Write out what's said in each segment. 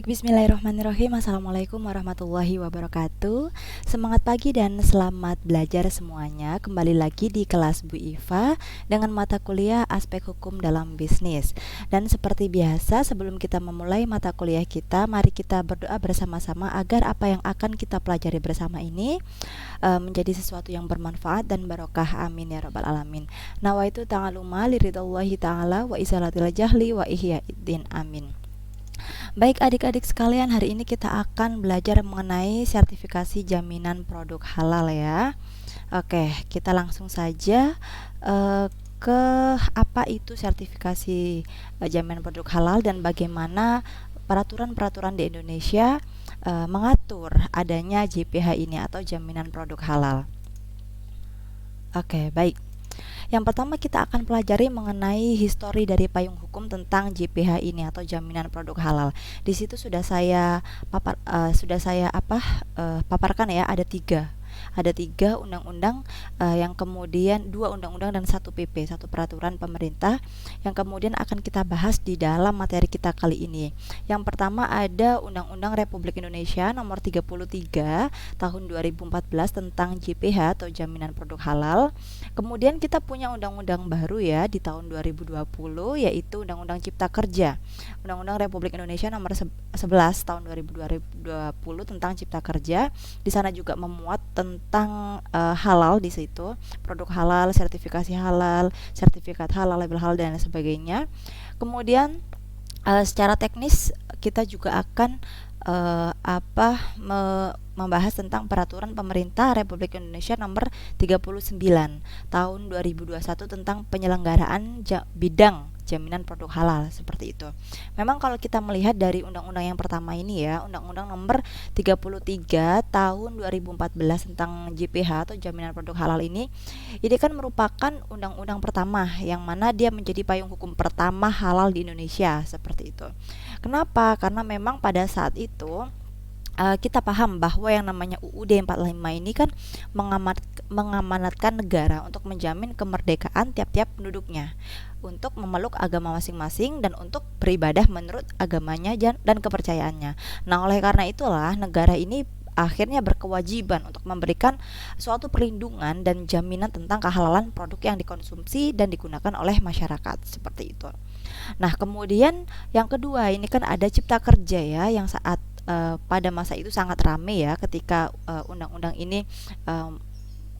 Baik, bismillahirrahmanirrahim. Assalamualaikum warahmatullahi wabarakatuh. Semangat pagi dan selamat belajar semuanya. Kembali lagi di kelas Bu Iva dengan mata kuliah aspek hukum dalam bisnis. Dan seperti biasa, sebelum kita memulai mata kuliah kita, mari kita berdoa bersama-sama agar apa yang akan kita pelajari bersama ini menjadi sesuatu yang bermanfaat dan barokah. Amin ya rabbal alamin. Nawaitu ta'aluma liridallahi ta'ala wa izalatil jahli wa ihyaiddin. Amin. Baik adik-adik sekalian, hari ini kita akan belajar mengenai sertifikasi jaminan produk halal ya. Oke, kita langsung saja ke apa itu sertifikasi jaminan produk halal dan bagaimana peraturan-peraturan di Indonesia mengatur adanya JPH ini atau jaminan produk halal. Oke, baik. Yang pertama kita akan pelajari mengenai histori dari payung hukum tentang JPH ini atau jaminan produk halal. Di situ sudah saya paparkan ya, ada tiga undang-undang, yang kemudian dua undang-undang dan satu PP, satu peraturan pemerintah yang kemudian akan kita bahas di dalam materi kita kali ini. Yang pertama ada Undang-Undang Republik Indonesia Nomor 33 Tahun 2014 tentang JPH atau Jaminan Produk Halal. Kemudian kita punya undang-undang baru ya di tahun 2020, yaitu Undang-Undang Cipta Kerja. Undang-Undang Republik Indonesia Nomor 11 Tahun 2020 tentang Cipta Kerja. Di sana juga memuat tentang halal di situ, produk halal, sertifikasi halal, sertifikat halal, label halal dan sebagainya. Kemudian secara teknis kita juga akan membahas tentang peraturan pemerintah Republik Indonesia nomor 39 tahun 2021 tentang penyelenggaraan bidang jaminan produk halal, seperti itu. Memang kalau kita melihat dari undang-undang yang pertama ini ya, Undang-Undang nomor 33 tahun 2014 tentang JPH atau jaminan produk halal ini kan merupakan undang-undang pertama yang mana dia menjadi payung hukum pertama halal di Indonesia, seperti itu. Kenapa? Karena memang pada saat itu kita paham bahwa yang namanya UUD 45 ini kan mengamanatkan negara untuk menjamin kemerdekaan tiap-tiap penduduknya untuk memeluk agama masing-masing dan untuk beribadah menurut agamanya dan kepercayaannya. Nah, oleh karena itulah negara ini akhirnya berkewajiban untuk memberikan suatu perlindungan dan jaminan tentang kehalalan produk yang dikonsumsi dan digunakan oleh masyarakat, seperti itu. Nah, kemudian yang kedua ini kan ada Cipta Kerja ya, yang saat pada masa itu sangat ramai ya ketika undang-undang ini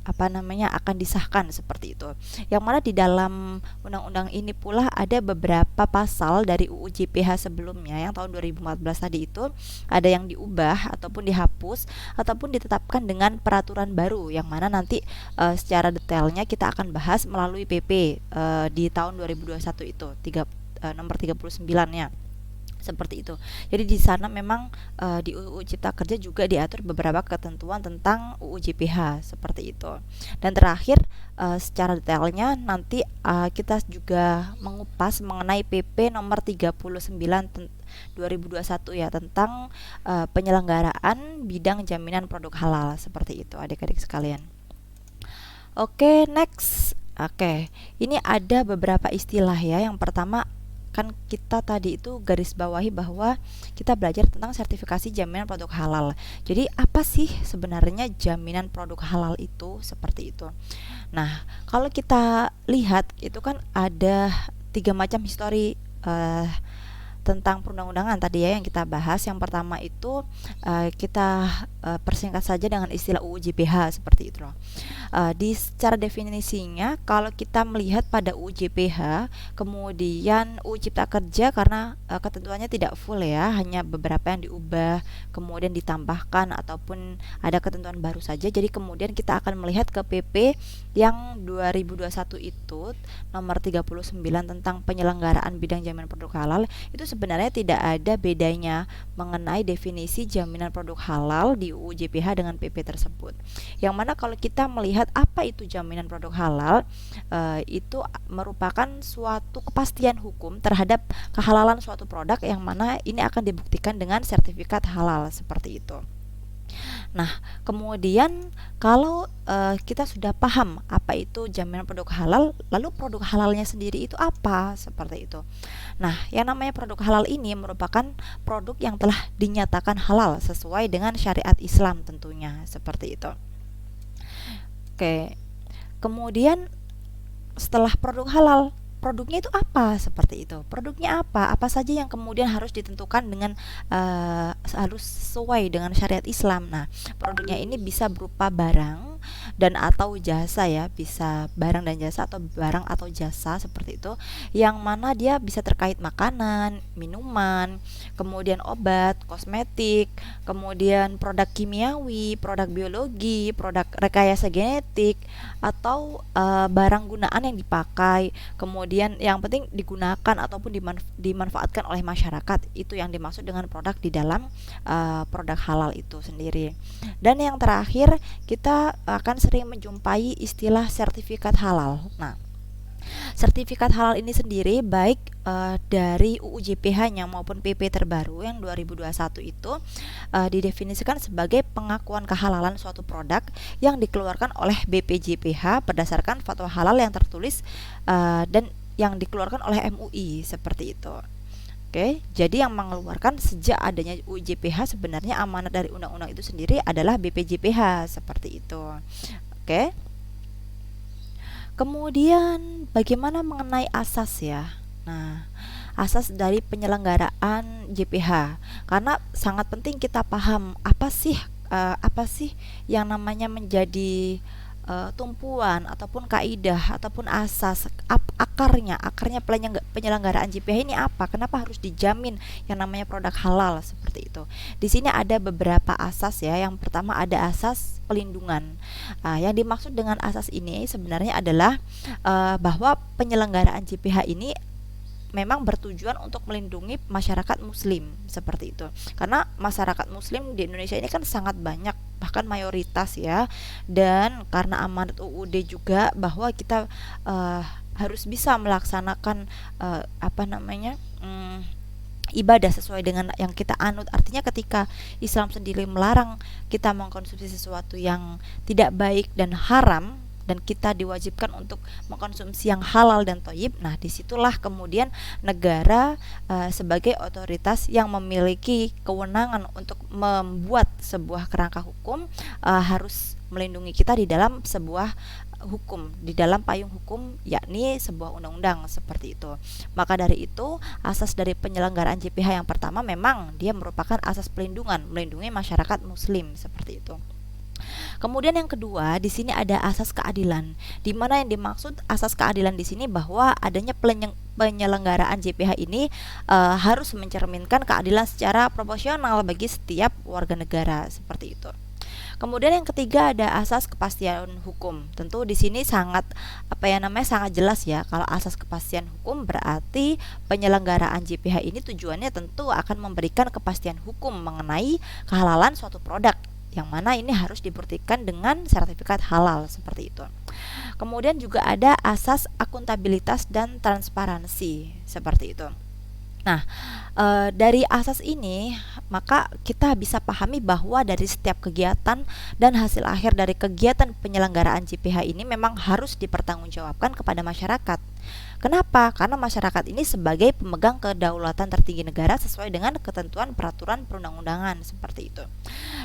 akan disahkan, seperti itu. Yang mana di dalam undang-undang ini pula ada beberapa pasal dari UU JPH sebelumnya yang tahun 2014 tadi itu ada yang diubah ataupun dihapus ataupun ditetapkan dengan peraturan baru yang mana nanti secara detailnya kita akan bahas melalui PP di tahun 2021 itu nomor 39-nya. Seperti itu. Jadi di sana memang di UU Cipta Kerja juga diatur beberapa ketentuan tentang UU JPH, seperti itu. Dan terakhir secara detailnya nanti kita juga mengupas mengenai PP nomor 39 2021 ya tentang penyelenggaraan bidang jaminan produk halal, seperti itu adik-adik sekalian. Oke, next. Oke, ini ada beberapa istilah ya. Yang pertama kan kita tadi itu garis bawahi bahwa kita belajar tentang sertifikasi jaminan produk halal. Jadi apa sih sebenarnya jaminan produk halal itu, seperti itu. Nah, kalau kita lihat itu kan ada 3 macam histori tentang perundang-undangan tadi ya yang kita bahas. Yang pertama itu kita persingkat saja dengan istilah UU JPH, seperti itu loh. Di secara definisinya kalau kita melihat pada UU JPH kemudian UU Cipta Kerja karena ketentuannya tidak full ya, hanya beberapa yang diubah kemudian ditambahkan ataupun ada ketentuan baru saja. Jadi kemudian kita akan melihat ke PP yang 2021 itu nomor 39 tentang penyelenggaraan bidang jaminan produk halal. Itu sebenarnya tidak ada bedanya mengenai definisi jaminan produk halal di UU JPH dengan PP tersebut. Yang mana kalau kita melihat apa itu jaminan produk halal, itu merupakan suatu kepastian hukum terhadap kehalalan suatu produk yang mana ini akan dibuktikan dengan sertifikat halal, seperti itu. Nah, kemudian kalau kita sudah paham apa itu jaminan produk halal, lalu produk halalnya sendiri itu apa? Seperti itu. Nah, yang namanya produk halal ini merupakan produk yang telah dinyatakan halal sesuai dengan syariat Islam tentunya, seperti itu. Oke. Kemudian setelah produk halal, produknya itu apa? Seperti itu. Produknya apa? Apa saja yang kemudian harus ditentukan dengan harus sesuai dengan syariat Islam. Nah, produknya ini bisa berupa barang dan atau jasa ya, bisa barang dan jasa atau barang atau jasa seperti itu, yang mana dia bisa terkait makanan, minuman, kemudian obat, kosmetik, kemudian produk kimiawi, produk biologi, produk rekayasa genetik, atau barang gunaan yang dipakai, kemudian yang penting digunakan ataupun dimanfaatkan oleh masyarakat. Itu yang dimaksud dengan produk di dalam produk halal itu sendiri. Dan yang terakhir, kita akan sering menjumpai istilah sertifikat halal. Nah, sertifikat halal ini sendiri baik dari UU JPH-nya maupun PP terbaru yang 2021 itu didefinisikan sebagai pengakuan kehalalan suatu produk yang dikeluarkan oleh BPJPH berdasarkan fatwa halal yang tertulis dan yang dikeluarkan oleh MUI seperti itu. Oke, jadi yang mengeluarkan sejak adanya UU JPH sebenarnya amanat dari undang-undang itu sendiri adalah BPJPH seperti itu. Oke. Kemudian bagaimana mengenai asas ya? Nah, asas dari penyelenggaraan JPH, karena sangat penting kita paham apa sih yang namanya menjadi tumpuan ataupun kaidah ataupun asas akarnya penyelenggaraan JPH ini apa? Kenapa harus dijamin yang namanya produk halal seperti itu? Di sini ada beberapa asas ya. Yang pertama ada asas pelindungan. Yang dimaksud dengan asas ini sebenarnya adalah bahwa penyelenggaraan JPH ini memang bertujuan untuk melindungi masyarakat muslim seperti itu. Karena masyarakat muslim di Indonesia ini kan sangat banyak, bahkan mayoritas ya. Dan karena amanat UUD juga bahwa kita harus bisa melaksanakan ibadah sesuai dengan yang kita anut. Artinya ketika Islam sendiri melarang kita mengkonsumsi sesuatu yang tidak baik dan haram, dan kita diwajibkan untuk mengkonsumsi yang halal dan thayyib. Nah, disitulah kemudian negara sebagai otoritas yang memiliki kewenangan untuk membuat sebuah kerangka hukum harus melindungi kita di dalam sebuah hukum, di dalam payung hukum, yakni sebuah undang-undang seperti itu. Maka dari itu, asas dari penyelenggaraan JPH yang pertama memang dia merupakan asas pelindungan, melindungi masyarakat muslim seperti itu. Kemudian yang kedua, di sini ada asas keadilan. Di mana yang dimaksud asas keadilan di sini bahwa adanya penyelenggaraan JPH ini harus mencerminkan keadilan secara proporsional bagi setiap warga negara seperti itu. Kemudian yang ketiga ada asas kepastian hukum. Tentu di sini sangat sangat jelas ya. Kalau asas kepastian hukum berarti penyelenggaraan JPH ini tujuannya tentu akan memberikan kepastian hukum mengenai kehalalan suatu produk, yang mana ini harus dibuktikan dengan sertifikat halal seperti itu. Kemudian juga ada asas akuntabilitas dan transparansi seperti itu. Nah, dari asas ini maka kita bisa pahami bahwa dari setiap kegiatan dan hasil akhir dari kegiatan penyelenggaraan JPH ini memang harus dipertanggungjawabkan kepada masyarakat. Kenapa? Karena masyarakat ini sebagai pemegang kedaulatan tertinggi negara sesuai dengan ketentuan peraturan perundang-undangan seperti itu.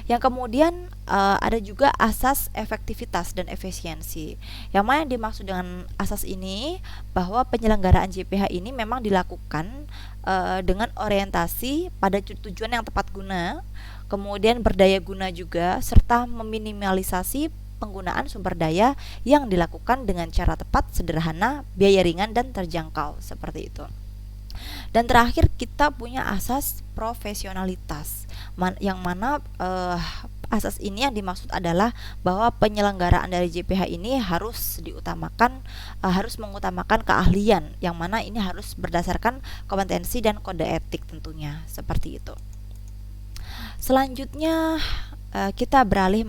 Yang kemudian ada juga asas efektivitas dan efisiensi. Yang mana yang dimaksud dengan asas ini bahwa penyelenggaraan JPH ini memang dilakukan dengan orientasi pada tujuan yang tepat guna, kemudian berdaya guna juga, serta meminimalisasi penggunaan sumber daya yang dilakukan dengan cara tepat, sederhana, biaya ringan dan terjangkau seperti itu. Dan terakhir kita punya asas profesionalitas, yang mana asas ini yang dimaksud adalah bahwa penyelenggaraan dari JPH ini harus mengutamakan keahlian, yang mana ini harus berdasarkan kompetensi dan kode etik tentunya seperti itu. Selanjutnya kita beralih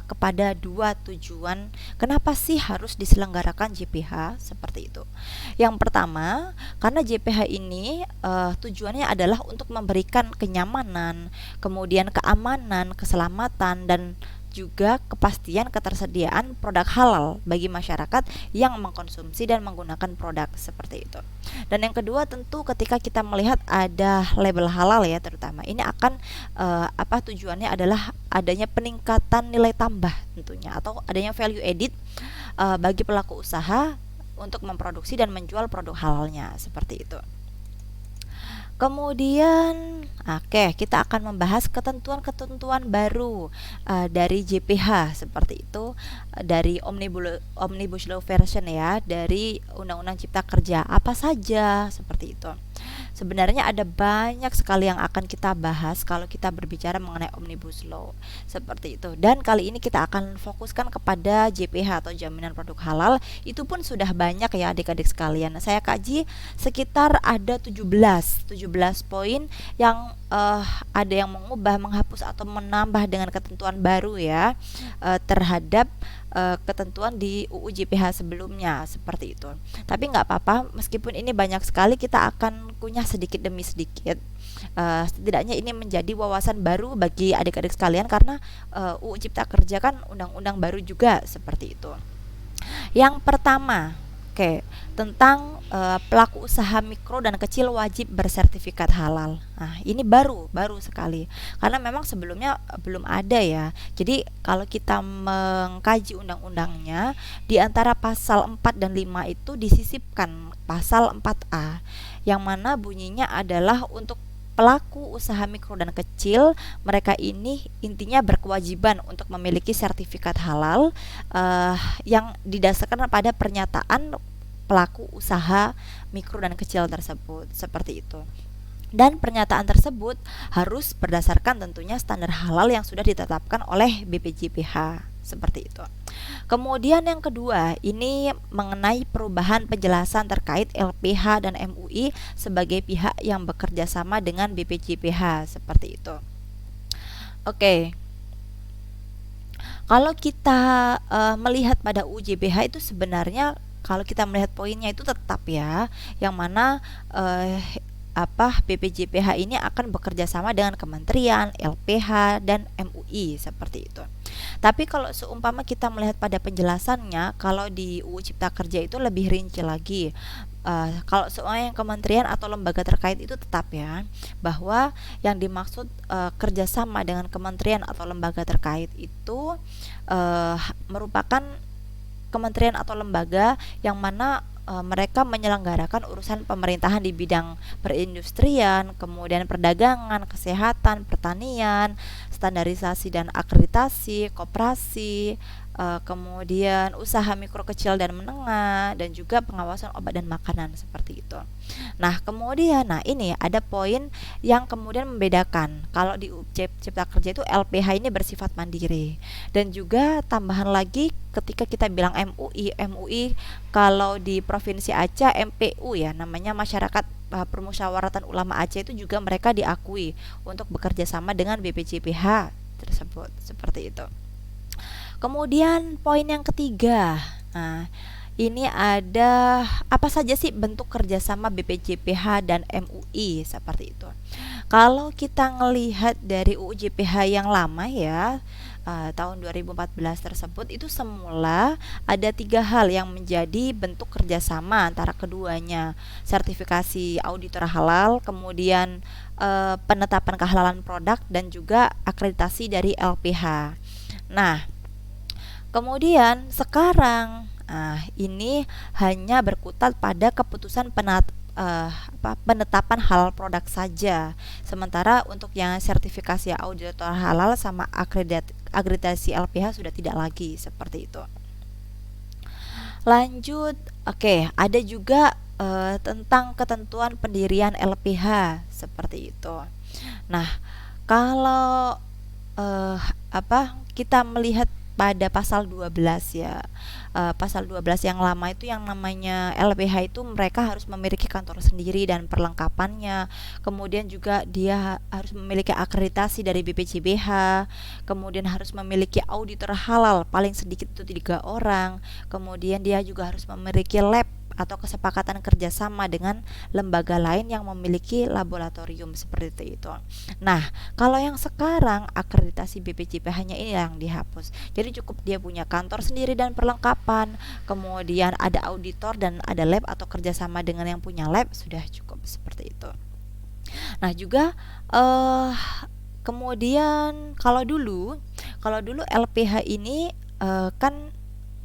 kepada dua tujuan kenapa sih harus diselenggarakan JPH seperti itu. Yang pertama, karena JPH ini tujuannya adalah untuk memberikan kenyamanan, kemudian keamanan, keselamatan, dan juga kepastian ketersediaan produk halal bagi masyarakat yang mengkonsumsi dan menggunakan produk seperti itu. Dan yang kedua, tentu ketika kita melihat ada label halal ya, terutama ini akan tujuannya adalah adanya peningkatan nilai tambah tentunya, atau adanya value added bagi pelaku usaha untuk memproduksi dan menjual produk halalnya seperti itu. Kemudian, kita akan membahas ketentuan-ketentuan baru dari JPH seperti itu, dari Omnibus Law version ya, dari Undang-Undang Cipta Kerja apa saja seperti itu. Sebenarnya ada banyak sekali yang akan kita bahas kalau kita berbicara mengenai Omnibus Law seperti itu. Dan kali ini kita akan fokuskan kepada JPH atau Jaminan Produk Halal. Itu pun sudah banyak ya adik-adik sekalian. Saya kaji sekitar ada 17 poin yang ada yang mengubah, menghapus atau menambah dengan ketentuan baru ya terhadap ketentuan di UU JPH sebelumnya seperti itu. Tapi nggak apa-apa, meskipun ini banyak sekali, kita akan kunyah sedikit demi sedikit. Setidaknya ini menjadi wawasan baru bagi adik-adik sekalian karena UU Cipta Kerja kan undang-undang baru juga seperti itu. Yang pertama, tentang pelaku usaha mikro dan kecil wajib bersertifikat halal. Nah, ini baru sekali karena memang sebelumnya belum ada ya. Jadi kalau kita mengkaji undang-undangnya, di antara pasal 4 dan 5 itu disisipkan pasal 4A yang mana bunyinya adalah untuk pelaku usaha mikro dan kecil, mereka ini intinya berkewajiban untuk memiliki sertifikat halal yang didasarkan pada pernyataan pelaku usaha mikro dan kecil tersebut seperti itu. Dan pernyataan tersebut harus berdasarkan tentunya standar halal yang sudah ditetapkan oleh BPJPH seperti itu. Kemudian yang kedua, ini mengenai perubahan penjelasan terkait LPH dan MUI sebagai pihak yang bekerja sama dengan BPJPH seperti itu. Kalau kita melihat pada UU JPH itu sebenarnya kalau kita melihat poinnya itu tetap ya, yang mana BPJPH ini akan bekerja sama dengan kementerian, LPH, dan MUI seperti itu. Tapi kalau seumpama kita melihat pada penjelasannya, kalau di UU Cipta Kerja itu lebih rinci lagi. Kalau soal yang kementerian atau lembaga terkait itu tetap ya, bahwa yang dimaksud kerjasama dengan kementerian atau lembaga terkait itu merupakan kementerian atau lembaga yang mana mereka menyelenggarakan urusan pemerintahan di bidang perindustrian, kemudian perdagangan, kesehatan, pertanian, standarisasi dan akreditasi, koperasi, kemudian usaha mikro kecil dan menengah, dan juga pengawasan obat dan makanan seperti itu. Nah, kemudian ini ada poin yang kemudian membedakan. Kalau di UU Cipta Kerja itu LPH ini bersifat mandiri. Dan juga tambahan lagi ketika kita bilang MUI kalau di Provinsi Aceh MPU ya, namanya Masyarakat Permusyawaratan Ulama Aceh, itu juga mereka diakui untuk bekerja sama dengan BPJPH tersebut seperti itu. Kemudian poin yang ketiga, ini ada apa saja sih bentuk kerjasama BPJPH dan MUI seperti itu. Kalau kita ngelihat dari UU JPH yang lama ya, tahun 2014 tersebut, itu semula ada 3 hal yang menjadi bentuk kerjasama antara keduanya: sertifikasi auditor halal, kemudian penetapan kehalalan produk, dan juga akreditasi dari LPH. Nah, kemudian sekarang ini hanya berkutat pada keputusan penetapan halal produk saja. Sementara untuk yang sertifikasi auditor halal sama akreditasi LPH sudah tidak lagi seperti itu. Lanjut, ada juga tentang ketentuan pendirian LPH seperti itu. Nah, kalau kita melihat pada pasal 12 ya. Pasal 12 yang lama itu yang namanya LPH itu mereka harus memiliki kantor sendiri dan perlengkapannya. Kemudian juga dia harus memiliki akreditasi dari BPJBH. Kemudian harus memiliki auditor halal paling sedikit itu 3 orang. Kemudian dia juga harus memiliki lab atau kesepakatan kerjasama dengan lembaga lain yang memiliki laboratorium seperti itu. Nah, kalau yang sekarang akreditasi BPJP hanya ini yang dihapus. Jadi cukup dia punya kantor sendiri dan perlengkapan, kemudian ada auditor dan ada lab atau kerjasama dengan yang punya lab, sudah cukup seperti itu. Nah, juga eh kemudian kalau dulu LPH ini kan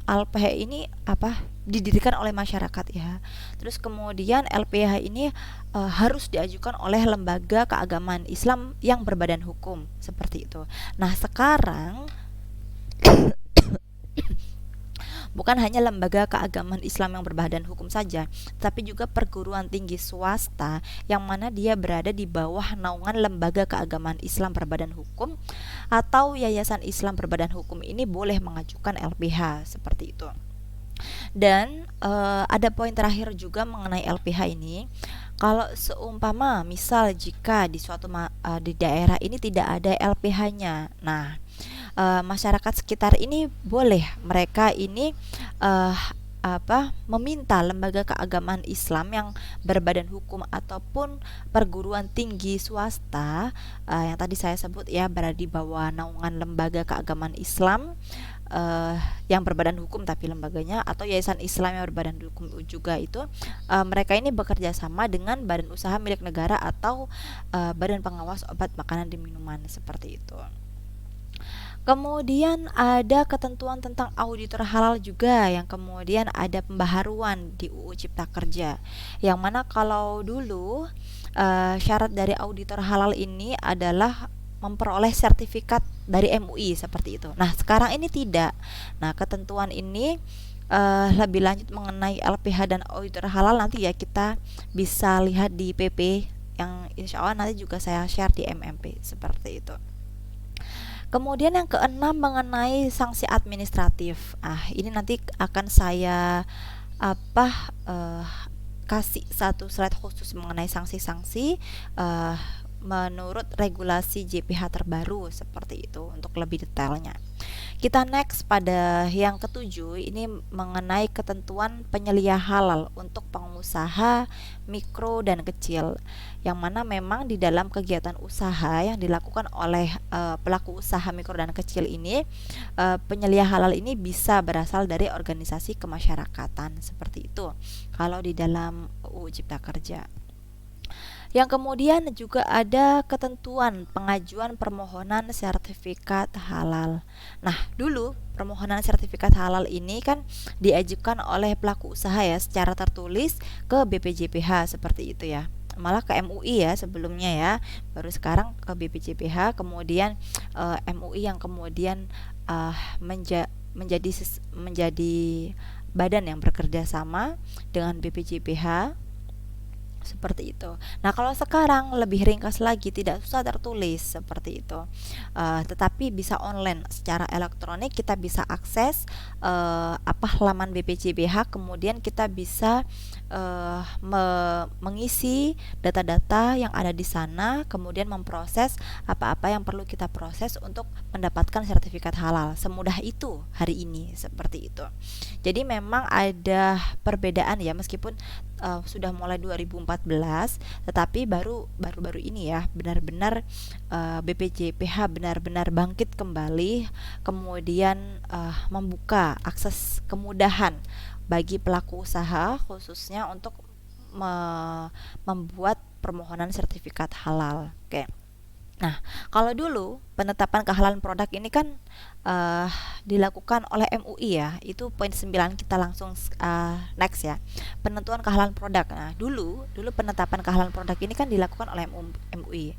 LPH ini apa didirikan oleh masyarakat ya. Terus kemudian LPH ini harus diajukan oleh lembaga keagamaan Islam yang berbadan hukum seperti itu. Nah, sekarang bukan hanya lembaga keagamaan Islam yang berbadan hukum saja, tapi juga perguruan tinggi swasta yang mana dia berada di bawah naungan lembaga keagamaan Islam berbadan hukum atau yayasan Islam berbadan hukum ini boleh mengajukan LPH seperti itu. Dan ada poin terakhir juga mengenai LPH ini. Kalau seumpama misal jika di di daerah ini tidak ada LPH-nya, nah masyarakat sekitar ini boleh mereka ini eh, meminta lembaga keagamaan Islam yang berbadan hukum ataupun perguruan tinggi swasta yang tadi saya sebut ya berada di bawah naungan lembaga keagamaan Islam eh, yang berbadan hukum tapi lembaganya atau yayasan Islam yang berbadan hukum juga itu mereka ini bekerja sama dengan badan usaha milik negara atau badan pengawas obat makanan dan minuman seperti itu. Kemudian ada ketentuan tentang auditor halal juga yang kemudian ada pembaharuan di UU Cipta Kerja. Yang mana kalau dulu syarat dari auditor halal ini adalah memperoleh sertifikat dari MUI seperti itu. Nah, sekarang ini tidak. Nah, ketentuan ini lebih lanjut mengenai LPH dan auditor halal nanti ya kita bisa lihat di PP yang insya Allah nanti juga saya share di MMP seperti itu. Kemudian yang keenam mengenai sanksi administratif. Ini nanti akan saya apa kasih satu slide khusus mengenai sanksi-sanksi eh, menurut regulasi JPH terbaru seperti itu untuk lebih detailnya. Kita next pada yang ketujuh ini mengenai ketentuan penyelia halal untuk pengusaha mikro dan kecil yang mana memang di dalam kegiatan usaha yang dilakukan oleh pelaku usaha mikro dan kecil ini penyelia halal ini bisa berasal dari organisasi kemasyarakatan seperti itu kalau di dalam UU Cipta Kerja. Yang kemudian juga ada ketentuan pengajuan permohonan sertifikat halal. Nah, dulu permohonan sertifikat halal ini kan diajukan oleh pelaku usaha ya secara tertulis ke BPJPH seperti itu ya. Malah ke MUI ya sebelumnya ya. Baru sekarang ke BPJPH, kemudian MUI yang kemudian menjadi badan yang bekerja sama dengan BPJPH seperti itu. Nah, kalau sekarang lebih ringkas lagi, tidak usah tertulis seperti itu, tetapi bisa online secara elektronik. Kita bisa akses laman BPJBH, kemudian kita bisa mengisi data-data yang ada di sana, kemudian memproses apa-apa yang perlu kita proses untuk mendapatkan sertifikat halal. Semudah itu hari ini seperti itu. Jadi memang ada perbedaan ya meskipun sudah mulai 2014 tetapi baru-baru ini ya benar-benar BPJPH benar-benar bangkit kembali kemudian membuka akses kemudahan bagi pelaku usaha khususnya untuk membuat permohonan sertifikat halal. Oke. Nah, kalau dulu penetapan kehalalan produk ini kan uh, dilakukan oleh MUI ya. Itu poin 9 kita langsung next ya. Penentuan kehalalan produk. Nah, dulu penetapan kehalalan produk ini kan dilakukan oleh MUI.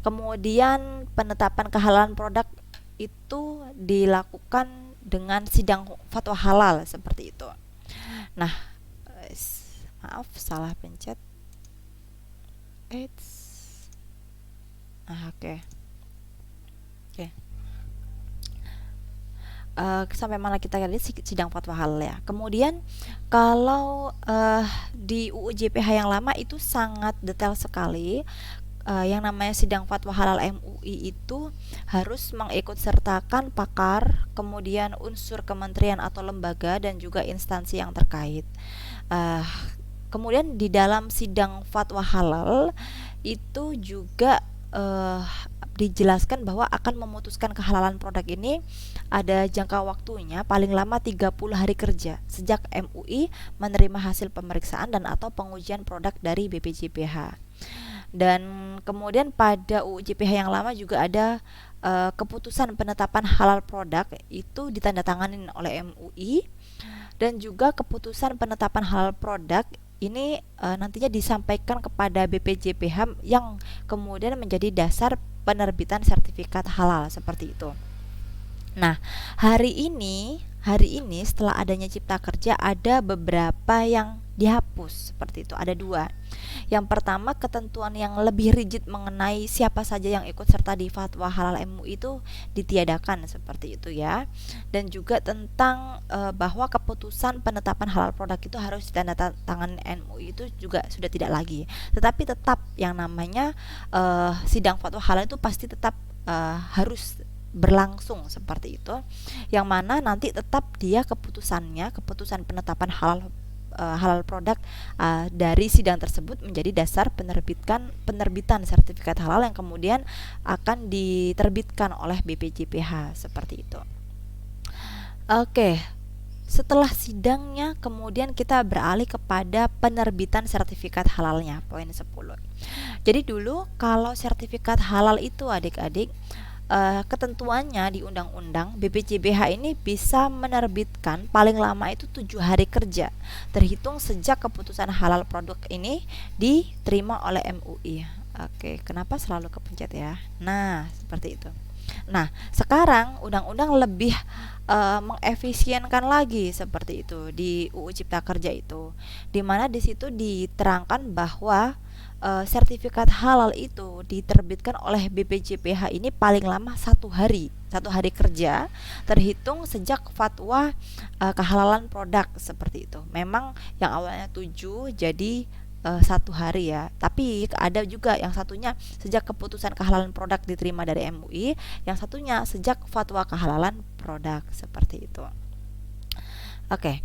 Kemudian penetapan kehalalan produk itu dilakukan dengan sidang fatwa halal seperti itu. Nah, maaf salah pencet. It's oke. Oke. sampai mana kita lihat sidang fatwa halal ya. Kemudian kalau di UU JPH yang lama itu sangat detail sekali. Yang namanya sidang fatwa halal MUI itu harus mengikutsertakan pakar, kemudian unsur kementerian atau lembaga dan juga instansi yang terkait. Uh, Kemudian di dalam sidang fatwa halal itu juga dijelaskan bahwa akan memutuskan kehalalan produk ini ada jangka waktunya paling lama 30 hari kerja sejak MUI menerima hasil pemeriksaan dan atau pengujian produk dari BPJPH. Dan kemudian pada UU JPH yang lama juga ada keputusan penetapan halal produk itu ditandatangani oleh MUI, dan juga keputusan penetapan halal produk ini nantinya disampaikan kepada BPJPH yang kemudian menjadi dasar penerbitan sertifikat halal seperti itu. Nah, hari ini setelah adanya Cipta Kerja ada beberapa yang dihapus seperti itu. Ada dua. Yang pertama, ketentuan yang lebih rigid mengenai siapa saja yang ikut serta di fatwa halal MUI itu ditiadakan seperti itu ya. Dan juga tentang bahwa keputusan penetapan halal produk itu harus ditandatangani MUI itu juga sudah tidak lagi. Tetapi tetap yang namanya sidang fatwa halal itu pasti tetap harus berlangsung seperti itu, yang mana nanti tetap dia keputusan penetapan halal produk dari sidang tersebut menjadi dasar penerbitan sertifikat halal yang kemudian akan diterbitkan oleh BPJPH seperti itu. Oke, setelah sidangnya kemudian kita beralih kepada penerbitan sertifikat halalnya, poin 10. Jadi dulu kalau sertifikat halal itu adik-adik, ketentuannya di undang-undang BPJPH ini bisa menerbitkan paling lama itu 7 hari kerja terhitung sejak keputusan halal produk ini diterima oleh MUI. Oke, kenapa selalu kepencet ya? Nah, seperti itu. Nah, sekarang undang-undang lebih mengefisienkan lagi seperti itu di UU Cipta Kerja itu, di mana di situ diterangkan bahwa sertifikat halal itu diterbitkan oleh BPJPH ini paling lama satu hari kerja terhitung sejak fatwa kehalalan produk seperti itu. Memang yang awalnya 7 jadi 1 hari ya, tapi ada juga yang satunya sejak keputusan kehalalan produk diterima dari MUI, yang satunya sejak fatwa kehalalan produk seperti itu. Oke.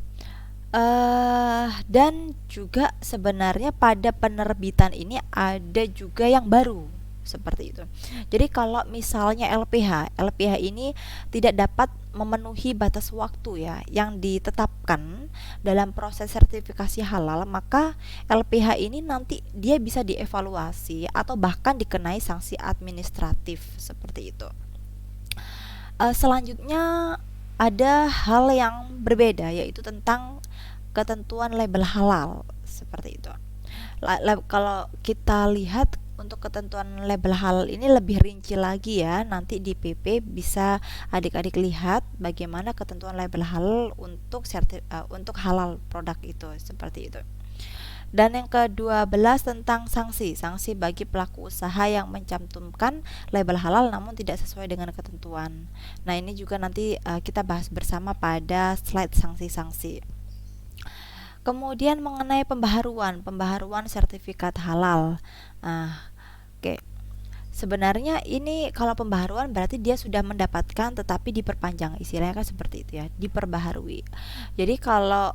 Dan juga sebenarnya pada penerbitan ini ada juga yang baru seperti itu. Jadi kalau misalnya LPH ini tidak dapat memenuhi batas waktu ya yang ditetapkan dalam proses sertifikasi halal, maka LPH ini nanti dia bisa dievaluasi atau bahkan dikenai sanksi administratif seperti itu. Selanjutnya ada hal yang berbeda, yaitu tentang ketentuan label halal seperti itu. Kalau kita lihat untuk ketentuan label halal ini lebih rinci lagi ya, nanti di PP bisa adik-adik lihat bagaimana ketentuan label halal untuk halal produk itu seperti itu. Dan yang ke-12 tentang sanksi bagi pelaku usaha yang mencantumkan label halal namun tidak sesuai dengan ketentuan. Nah, ini juga nanti kita bahas bersama pada slide sanksi-sanksi. Kemudian mengenai pembaharuan sertifikat halal. Oke. Sebenarnya ini kalau pembaharuan berarti dia sudah mendapatkan tetapi diperpanjang, istilahnya kan seperti itu ya, diperbaharui. Jadi kalau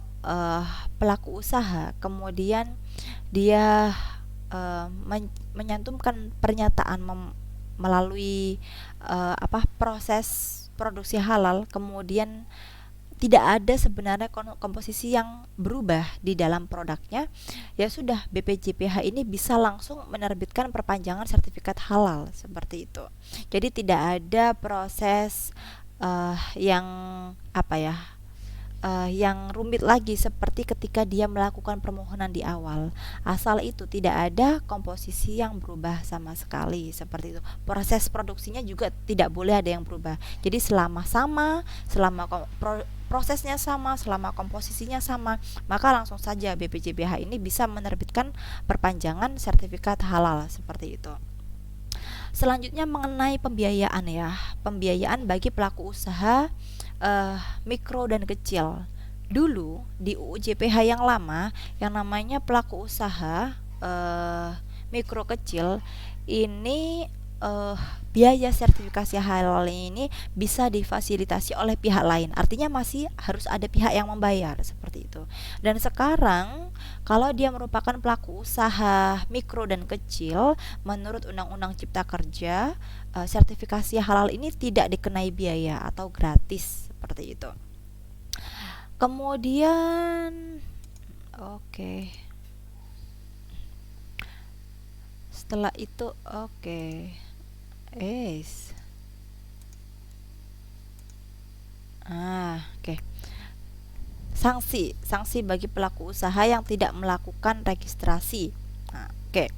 pelaku usaha kemudian dia menyantumkan pernyataan melalui proses produksi halal, kemudian tidak ada sebenarnya komposisi yang berubah di dalam produknya, ya sudah BPJPH ini bisa langsung menerbitkan perpanjangan sertifikat halal seperti itu. Jadi tidak ada proses yang yang rumit lagi seperti ketika dia melakukan permohonan di awal. Asal itu tidak ada komposisi yang berubah sama sekali seperti itu. Proses produksinya juga tidak boleh ada yang berubah. Jadi selama prosesnya sama, selama komposisinya sama, maka langsung saja BPJPH ini bisa menerbitkan perpanjangan sertifikat halal seperti itu. Selanjutnya mengenai pembiayaan ya. Pembiayaan bagi pelaku usaha mikro dan kecil. Dulu di UU JPH yang lama yang namanya pelaku usaha mikro kecil ini eh, biaya sertifikasi halal ini bisa difasilitasi oleh pihak lain. Artinya masih harus ada pihak yang membayar seperti itu. Dan sekarang kalau dia merupakan pelaku usaha mikro dan kecil, menurut Undang-Undang Cipta Kerja, sertifikasi halal ini tidak dikenai biaya atau gratis seperti itu. Kemudian oke. Setelah itu oke. Es. Oke. Sanksi bagi pelaku usaha yang tidak melakukan registrasi. Nah, oke.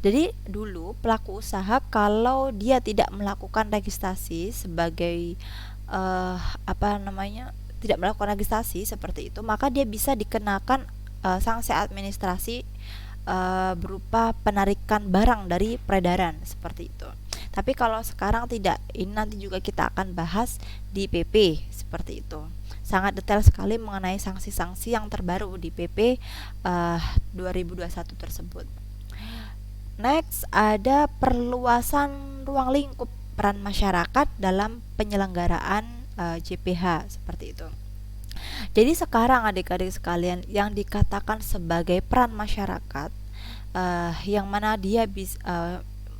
Jadi dulu pelaku usaha kalau dia tidak melakukan registrasi sebagai apa namanya? Tidak melakukan registrasi seperti itu, maka dia bisa dikenakan sanksi administrasi berupa penarikan barang dari peredaran seperti itu. Tapi kalau sekarang tidak, ini nanti juga kita akan bahas di PP seperti itu. Sangat detail sekali mengenai sanksi-sanksi yang terbaru di PP 2021 tersebut. Next, ada perluasan ruang lingkup peran masyarakat dalam penyelenggaraan JPH seperti itu. Jadi sekarang adik-adik sekalian yang dikatakan sebagai peran masyarakat, yang mana dia bisa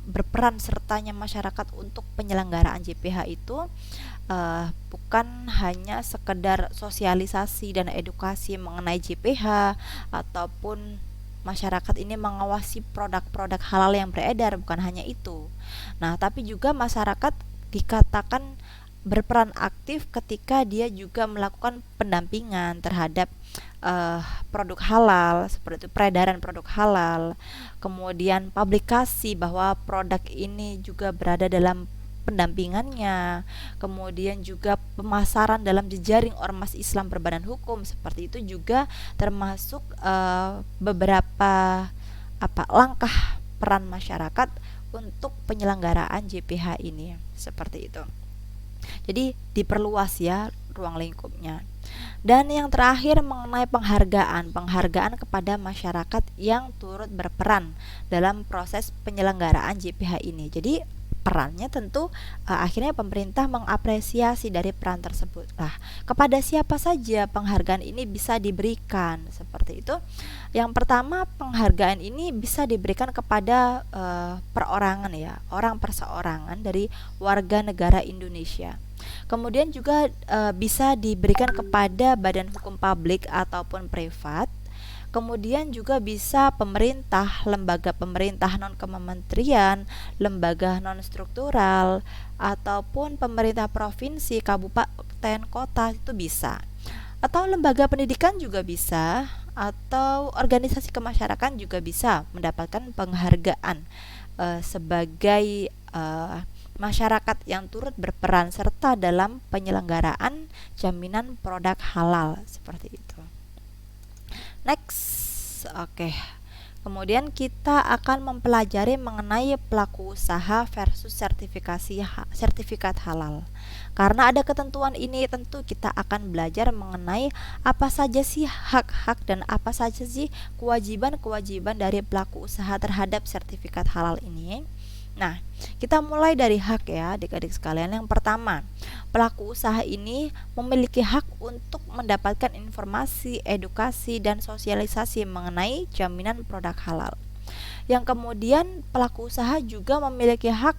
berperan sertanya masyarakat untuk penyelenggaraan JPH itu bukan hanya sekedar sosialisasi dan edukasi mengenai JPH ataupun masyarakat ini mengawasi produk-produk halal yang beredar, bukan hanya itu. Nah, tapi juga masyarakat dikatakan berperan aktif ketika dia juga melakukan pendampingan terhadap produk halal seperti itu, peredaran produk halal, kemudian publikasi bahwa produk ini juga berada dalam pendampingannya, kemudian juga pemasaran dalam jejaring ormas Islam berbadan hukum seperti itu juga termasuk beberapa langkah peran masyarakat untuk penyelenggaraan JPH ini seperti itu. Jadi diperluas ya ruang lingkupnya. Dan yang terakhir mengenai penghargaan kepada masyarakat yang turut berperan dalam proses penyelenggaraan JPH ini. Jadi perannya tentu akhirnya pemerintah mengapresiasi dari peran tersebut. Nah, kepada siapa saja penghargaan ini bisa diberikan seperti itu. Yang pertama, penghargaan ini bisa diberikan kepada perorangan ya, orang perseorangan dari warga negara Indonesia. Kemudian juga bisa diberikan kepada badan hukum publik ataupun privat. Kemudian juga bisa pemerintah, lembaga pemerintah non kementerian, lembaga non struktural, ataupun pemerintah provinsi, kabupaten, kota itu bisa. Atau lembaga pendidikan juga bisa, atau organisasi kemasyarakatan juga bisa mendapatkan penghargaan sebagai masyarakat yang turut berperan serta dalam penyelenggaraan jaminan produk halal seperti itu. Next, oke. Kemudian kita akan mempelajari mengenai pelaku usaha versus sertifikat halal. Karena ada ketentuan ini, tentu kita akan belajar mengenai apa saja sih hak-hak dan apa saja sih kewajiban-kewajiban dari pelaku usaha terhadap sertifikat halal ini. Nah, kita mulai dari hak ya adik-adik sekalian. Yang pertama, pelaku usaha ini memiliki hak untuk mendapatkan informasi, edukasi, dan sosialisasi mengenai jaminan produk halal. Yang kemudian, pelaku usaha juga memiliki hak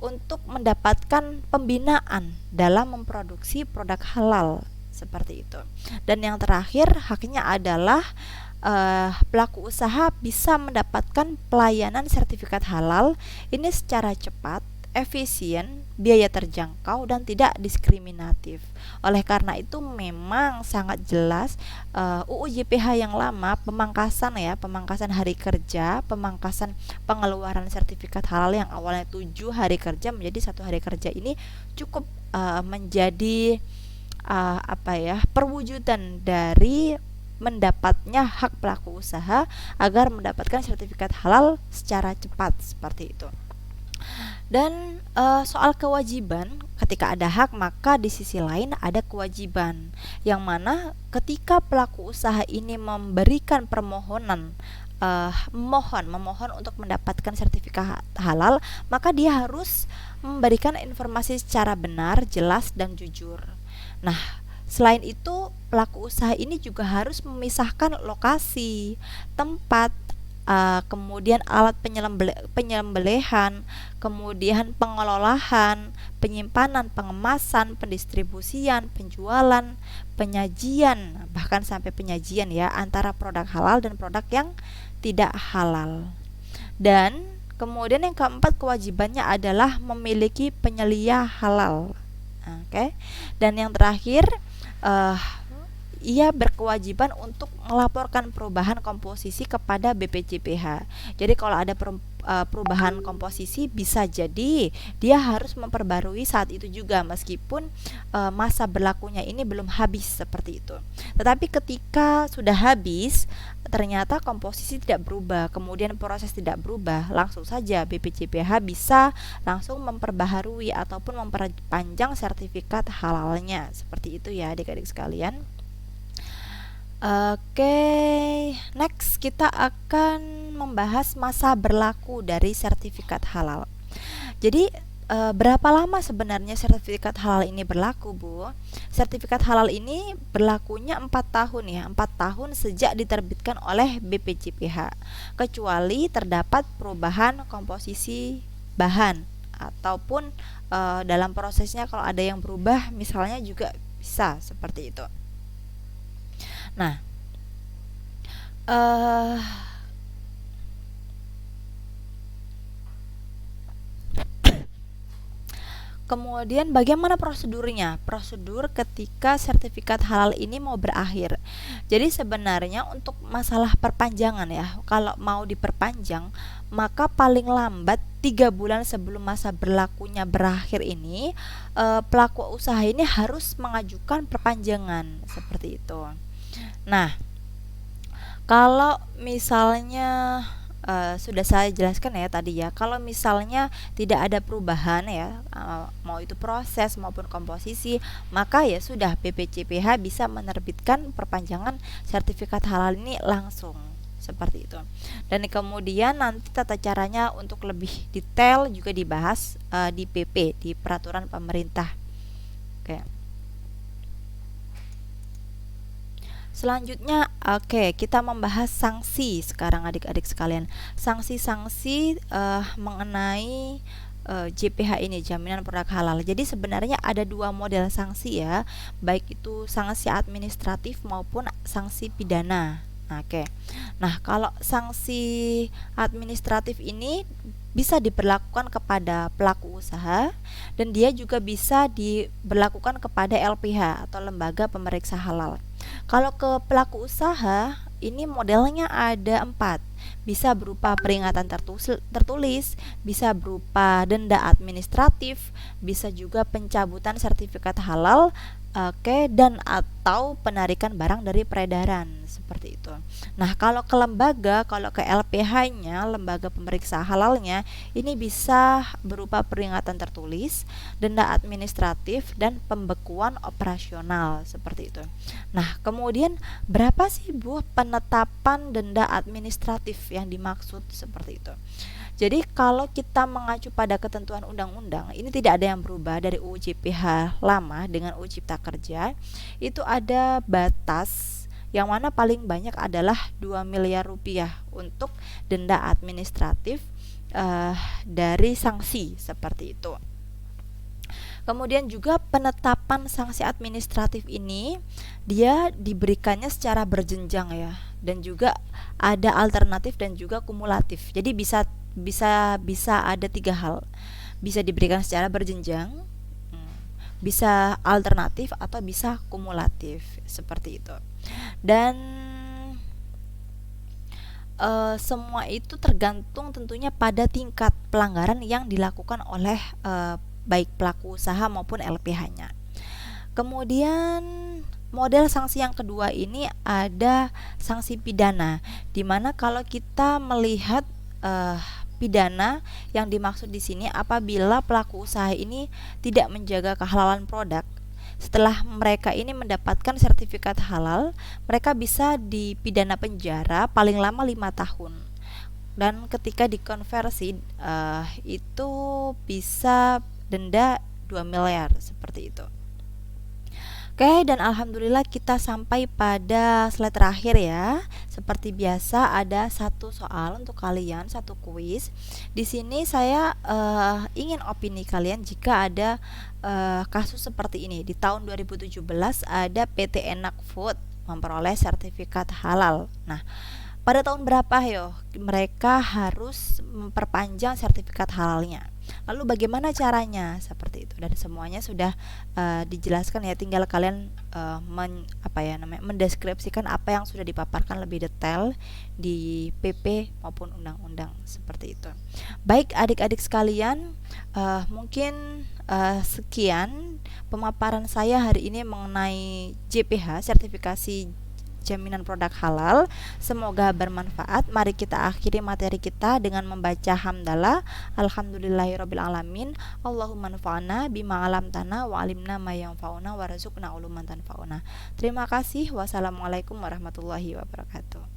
untuk mendapatkan pembinaan dalam memproduksi produk halal seperti itu. Dan yang terakhir, haknya adalah pelaku usaha bisa mendapatkan pelayanan sertifikat halal ini secara cepat, efisien, biaya terjangkau, dan tidak diskriminatif. Oleh karena itu memang sangat jelas UU JPH yang lama pemangkasan hari kerja, pemangkasan pengeluaran sertifikat halal yang awalnya 7 hari kerja menjadi 1 hari kerja ini cukup menjadi perwujudan dari mendapatnya hak pelaku usaha agar mendapatkan sertifikat halal secara cepat seperti itu. Dan soal kewajiban, ketika ada hak, maka di sisi lain ada kewajiban, yang mana ketika pelaku usaha ini memberikan permohonan, memohon untuk mendapatkan sertifikat halal, maka dia harus memberikan informasi secara benar, jelas, dan jujur. Nah, selain itu, pelaku usaha ini juga harus memisahkan lokasi, tempat, kemudian alat penyembelihan, kemudian pengolahan, penyimpanan, pengemasan, pendistribusian, penjualan, penyajian, bahkan sampai penyajian ya, antara produk halal dan produk yang tidak halal. Dan kemudian yang keempat, kewajibannya adalah memiliki penyelia halal. Oke. Dan yang terakhir, uh, ia berkewajiban untuk melaporkan perubahan komposisi kepada BPJPH. Jadi kalau ada perubahan komposisi, bisa jadi dia harus memperbarui saat itu juga, meskipun masa berlakunya ini belum habis seperti itu. Tetapi ketika sudah habis, ternyata komposisi tidak berubah, kemudian proses tidak berubah, langsung saja BPJPH bisa langsung memperbaharui ataupun memperpanjang sertifikat halalnya. Seperti itu ya adik-adik sekalian. Oke, next kita akan membahas masa berlaku dari sertifikat halal. Jadi, berapa lama sebenarnya sertifikat halal ini berlaku, Bu? Sertifikat halal ini berlakunya 4 tahun ya, 4 tahun sejak diterbitkan oleh BPJPH, kecuali terdapat perubahan komposisi bahan ataupun dalam prosesnya kalau ada yang berubah misalnya juga bisa seperti itu. Nah, eh kemudian bagaimana prosedurnya? Prosedur ketika sertifikat halal ini mau berakhir. Jadi sebenarnya untuk masalah perpanjangan ya, kalau mau diperpanjang, maka paling lambat 3 bulan sebelum masa berlakunya berakhir ini, pelaku usaha ini harus mengajukan perpanjangan seperti itu. Nah, kalau misalnya sudah saya jelaskan ya tadi ya, kalau misalnya tidak ada perubahan ya, mau itu proses maupun komposisi, maka ya sudah BPJPH bisa menerbitkan perpanjangan sertifikat halal ini langsung seperti itu. Dan kemudian nanti tata caranya untuk lebih detail juga dibahas di PP, di peraturan pemerintah. Oke. Selanjutnya, kita membahas sanksi sekarang adik-adik sekalian. Sanksi-sanksi mengenai JPH ini, jaminan produk halal. Jadi sebenarnya ada 2 model sanksi ya, baik itu sanksi administratif maupun sanksi pidana. Oke. Nah, kalau sanksi administratif ini bisa diberlakukan kepada pelaku usaha, dan dia juga bisa diberlakukan kepada LPH atau lembaga pemeriksa halal. Kalau ke pelaku usaha, ini modelnya ada 4. Bisa berupa peringatan tertulis, bisa berupa denda administratif, bisa juga pencabutan sertifikat halal, dan atau penarikan barang dari peredaran seperti itu. Nah, kalau ke lembaga, kalau ke LPH-nya, lembaga pemeriksa halalnya, ini bisa berupa peringatan tertulis, denda administratif, dan pembekuan operasional seperti itu. Nah, kemudian berapa sih Bu penetapan denda administratif yang dimaksud seperti itu? Jadi kalau kita mengacu pada ketentuan undang-undang, ini tidak ada yang berubah dari UU JPH lama dengan UU Cipta Kerja. Itu ada batas yang mana paling banyak adalah 2 miliar rupiah untuk denda administratif dari sanksi seperti itu. Kemudian juga penetapan sanksi administratif ini dia diberikannya secara berjenjang ya, dan juga ada alternatif dan juga kumulatif. Jadi bisa ada 3 hal. Bisa diberikan secara berjenjang, bisa alternatif, atau bisa kumulatif seperti itu. Dan semua itu tergantung tentunya pada tingkat pelanggaran yang dilakukan oleh baik pelaku usaha maupun LPH-nya. Kemudian model sanksi yang kedua ini ada sanksi pidana, di mana kalau kita melihat pidana yang dimaksud di sini apabila pelaku usaha ini tidak menjaga kehalalan produk. Setelah mereka ini mendapatkan sertifikat halal, mereka bisa dipidana penjara paling lama 5 tahun. Dan ketika dikonversi itu bisa denda 2 miliar seperti itu. Oke, dan alhamdulillah kita sampai pada slide terakhir ya. Seperti biasa ada satu soal untuk kalian, satu kuis. Di sini saya ingin opini kalian jika ada kasus seperti ini. Di tahun 2017 ada PT Enak Food memperoleh sertifikat halal. Nah, pada tahun berapa yo mereka harus memperpanjang sertifikat halalnya? Lalu bagaimana caranya? Seperti itu, dan semuanya sudah dijelaskan ya. Tinggal kalian mendeskripsikan apa yang sudah dipaparkan lebih detail di PP maupun undang-undang seperti itu. Baik adik-adik sekalian, mungkin sekian pemaparan saya hari ini mengenai JPH, sertifikasi jaminan produk halal. Semoga bermanfaat. Mari kita akhiri materi kita dengan membaca hamdalah. Alhamdulillahirabbil alamin. Allahumma anfa'na bima 'allamtana wa 'allimna ma yanfa'una warzuqna uluman tanfa'una. Terima kasih. Wassalamualaikum warahmatullahi wabarakatuh.